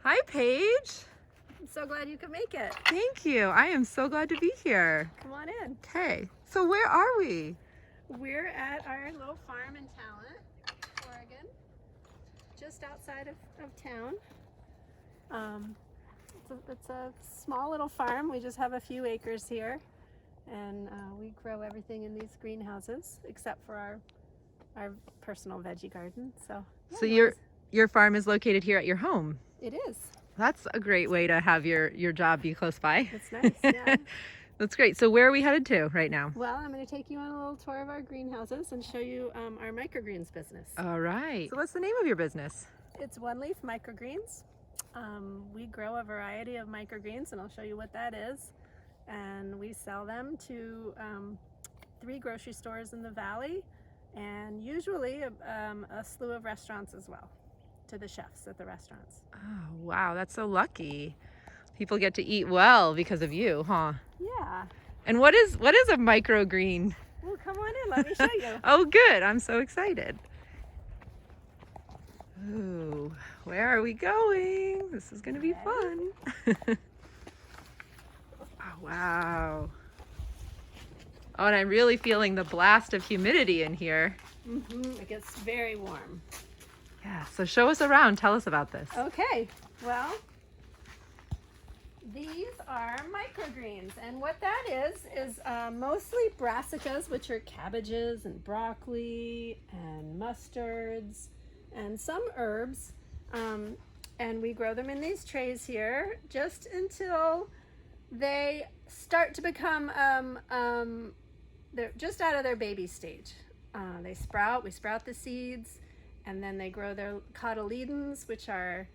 Hi, Paige. I'm so glad you could make it. Thank you. I am so glad to be here. Come on in. Okay, so where are we? We're at our little farm in Talent, Oregon, just outside of town. It's a small little farm. We just have a few acres here, and we grow everything in these greenhouses except for our personal veggie garden. So, So yeah, your farm is located here at your home. it is. That's a great way to have your job be close by. It's nice. Yeah. That's great. So where are we headed to right now? Well, I'm going to take you on a little tour of our greenhouses and show you our microgreens business. All right. So what's the name of your business? It's One Leaf Microgreens. We grow a variety of microgreens, and I'll show you what that is. And we sell them to 3 grocery stores in the valley, and usually a slew of restaurants as well, to the chefs at the restaurants. Oh, wow. That's so lucky. People get to eat well because of you, huh? Yeah. And what is a microgreen? Well, come on in. Let me show you. Oh, good. I'm so excited. Ooh, where are we going? This is going to be fun. Oh, wow. Oh, and I'm really feeling the blast of humidity in here. It gets very warm. Yeah, so show us around. Tell us about this. Okay, well, these are microgreens, and what that is mostly brassicas, which are cabbages and broccoli and mustards and some herbs, and we grow them in these trays here just until they start to become they're just out of their baby stage. They sprout. We sprout the seeds, and then they grow their cotyledons, which are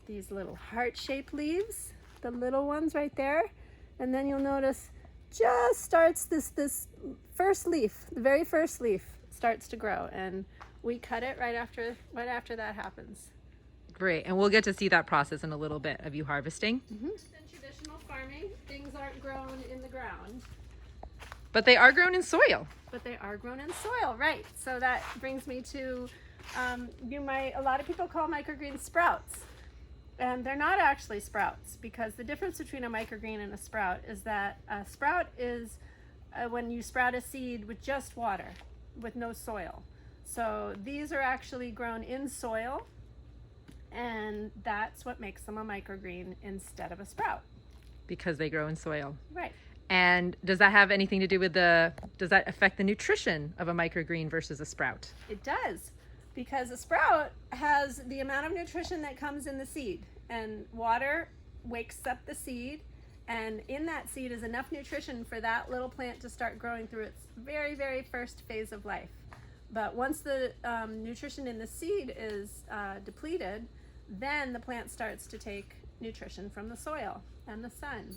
these little heart-shaped leaves, the little ones right there. And then you'll notice just starts this first leaf, the very first leaf starts to grow, and we cut it right after that happens. Great, and we'll get to see that process in a little bit of you harvesting. In traditional farming, things aren't grown in the ground. But they are grown in soil. But they are grown in soil, right? So that brings me to, a lot of people call microgreens sprouts. And they're not actually sprouts, because the difference between a microgreen and a sprout is that a sprout is when you sprout a seed with just water, with no soil. So these are actually grown in soil, and that's what makes them a microgreen instead of a sprout. Because they grow in soil. Right. And does that have anything to do with does that affect the nutrition of a microgreen versus a sprout? It does, because a sprout has the amount of nutrition that comes in the seed, and water wakes up the seed, and in that seed is enough nutrition for that little plant to start growing through its very, very first phase of life. But once the nutrition in the seed is depleted, then the plant starts to take nutrition from the soil and the sun.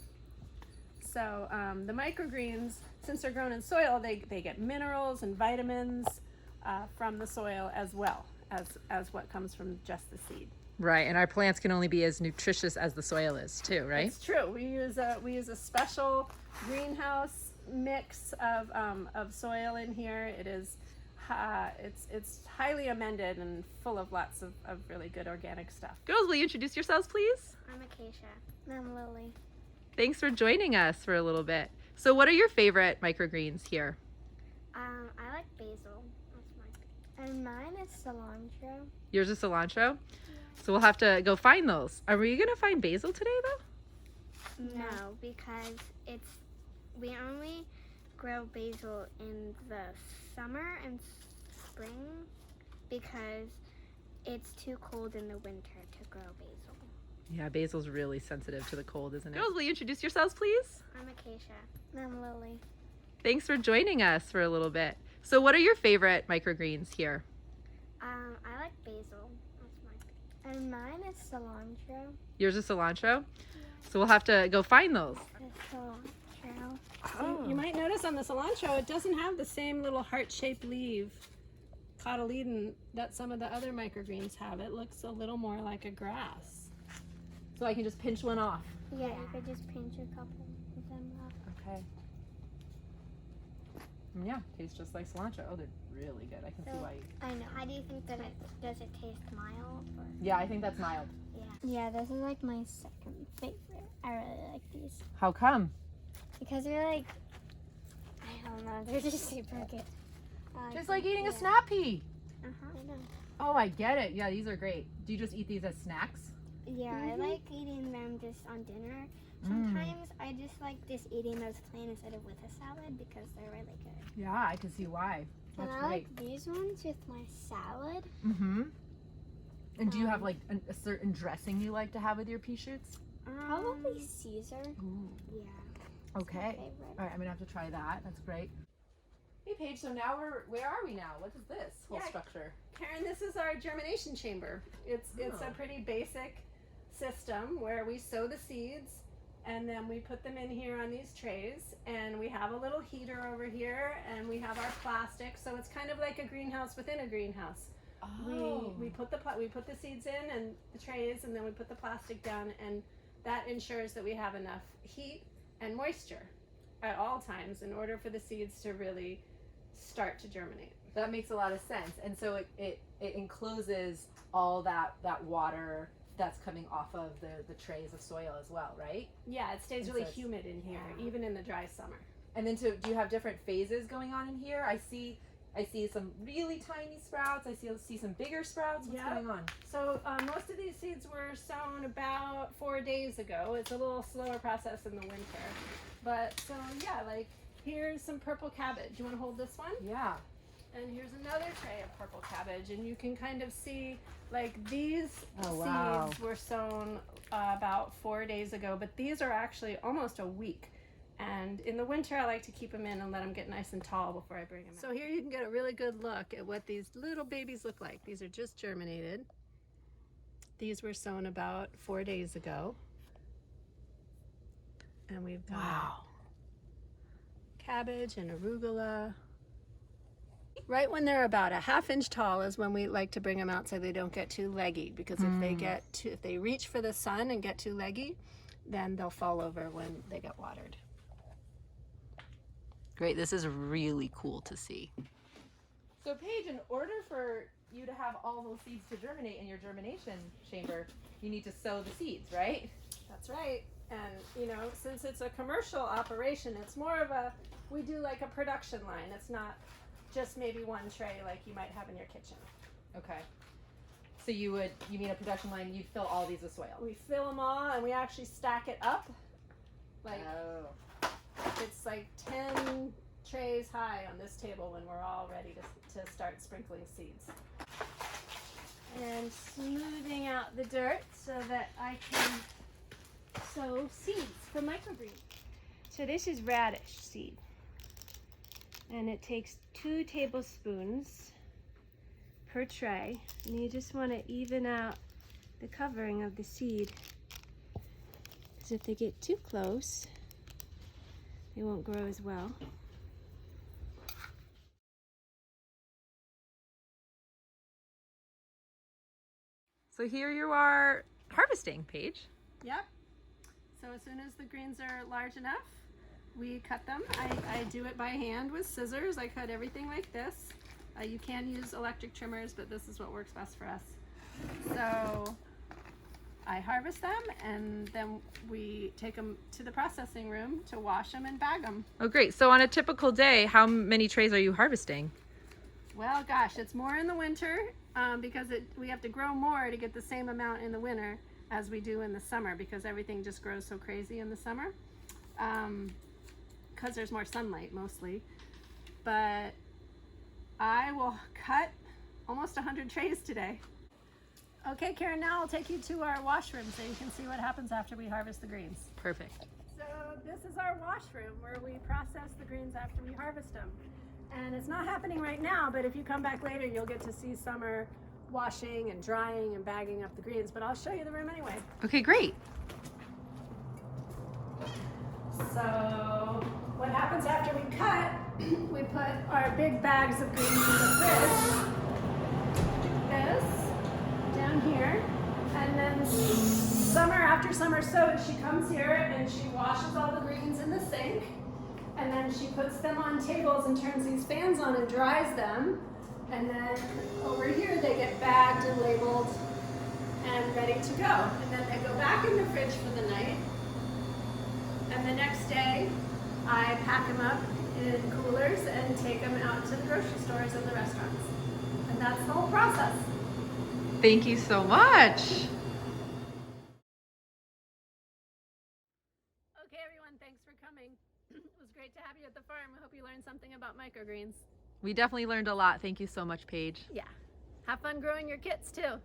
So the microgreens, since they're grown in soil, they get minerals and vitamins from the soil as well as what comes from just the seed. Right, and our plants can only be as nutritious as the soil is too, right? It's true. We use a special greenhouse mix of soil in here. It is it's highly amended and full of lots of really good organic stuff. Girls, will you introduce yourselves, please? I'm Acacia. I'm Lily. Thanks for joining us for a little bit. So what are your favorite microgreens here? I like basil. That's mine. And mine is cilantro. Yours is cilantro? So we'll have to go find those. Are we going to find basil today, though? No, because we only grow basil in the summer and spring because it's too cold in the winter to grow basil. Yeah, basil's really sensitive to the cold, isn't it? Girls, will you introduce yourselves, please? I'm Acacia. I'm Lily. Thanks for joining us for a little bit. So what are your favorite microgreens here? I like basil. That's mine. And mine is cilantro. Yours is cilantro? So we'll have to go find those. The cilantro. So you might notice on the cilantro, it doesn't have the same little heart-shaped leaf cotyledon that some of the other microgreens have. It looks a little more like a grass. So I can just pinch one off. Yeah, you could just pinch a couple of them off. Okay. Yeah, tastes just like cilantro. Oh, they're really good. I can see why. I know. How do you think that does it taste mild? Or? Yeah, I think that's mild. Yeah. Yeah, this is like my second favorite. I really like these How come? because they're like, I don't know, they're just super good. Just like eating yeah. a snap pea. I know. Oh, I get it. Yeah, these are great. Do you just eat these as snacks? Yeah, I like eating them just on dinner. Sometimes I just like just eating those plain instead of with a salad because they're really good. Yeah, I can see why. That's and I great. like these ones with my salad. Mm-hmm. And do you have like a certain dressing you like to have with your pea shoots? Probably Caesar. Ooh. Yeah. Okay. My favorite. All right, I'm gonna have to try that. That's great. Hey Paige, so now where are we now? What is this whole structure? Karen, this is our germination chamber. It's a pretty basic system where we sow the seeds and then we put them in here on these trays, and we have a little heater over here, and we have our plastic, so it's kind of like a greenhouse within a greenhouse. Oh. We put the seeds in and the trays, and then we put the plastic down, and that ensures that we have enough heat and moisture at all times in order for the seeds to really start to germinate. That makes a lot of sense. And so it encloses all that water that's coming off of the trays of soil as well, right? Yeah, it stays And really so it's- humid in here, even in the dry summer. And then do you have different phases going on in here? I see some really tiny sprouts. I see some bigger sprouts. What's going on? So most of these seeds were sown about 4 days ago. It's a little slower process in the winter. But so yeah, like here's some purple cabbage. You want to hold this one? Yeah. And here's another tray of purple cabbage, and you can kind of see like these wow. seeds were sown about 4 days ago, but these are actually almost a week. And in the winter, I like to keep them in and let them get nice and tall before I bring them out. So here you can get a really good look at what these little babies look like. These are just germinated. These were sown about 4 days ago. And we've got cabbage and arugula. Right when they're about a ½ inch tall is when we like to bring them out so they don't get too leggy, because if they reach for the sun and get too leggy, then they'll fall over when they get watered. Great. This is really cool to see. So Paige, in order for you to have all those seeds to germinate in your germination chamber, you need to sow the seeds, right? That's right. And you know, since it's a commercial operation, it's more of we do like a production line. It's not just maybe one tray like you might have in your kitchen. Okay. So you mean a production line, you'd fill all these with soil? We fill them all and we actually stack it up. Like it's like 10 trays high on this table when we're all ready to start sprinkling seeds. And smoothing out the dirt so that I can sow seeds for microgreens. So this is radish seed. And it takes 2 tablespoons per tray. And you just want to even out the covering of the seed. Because if they get too close, they won't grow as well. So here you are harvesting, Paige. Yep. So as soon as the greens are large enough, we cut them. I do it by hand with scissors. I cut everything like this. You can use electric trimmers, but this is what works best for us. So I harvest them, and then we take them to the processing room to wash them and bag them. Oh, great. So on a typical day, how many trays are you harvesting? Well, gosh, it's more in the winter because we have to grow more to get the same amount in the winter as we do in the summer, because everything just grows so crazy in the summer. Because there's more sunlight mostly. But I will cut almost 100 trays today. Okay, Karen, now I'll take you to our washroom so you can see what happens after we harvest the greens. Perfect. So this is our washroom where we process the greens after we harvest them. And it's not happening right now, but if you come back later, you'll get to see Summer washing and drying and bagging up the greens. But I'll show you the room anyway. Okay, great. So what happens after we cut, we put our big bags of greens into this down here, and then Summer, after Summer sows, she comes here and she washes all the greens in the sink, and then she puts them on tables and turns these fans on and dries them, and then over here they get bagged and labeled and ready to go. And then they go back in the fridge for the night. And the next day, I pack them up in coolers and take them out to the grocery stores and the restaurants. And that's the whole process. Thank you so much. Okay, everyone, thanks for coming. It was great to have you at the farm. I hope you learned something about microgreens. We definitely learned a lot. Thank you so much, Paige. Yeah. Have fun growing your kits, too.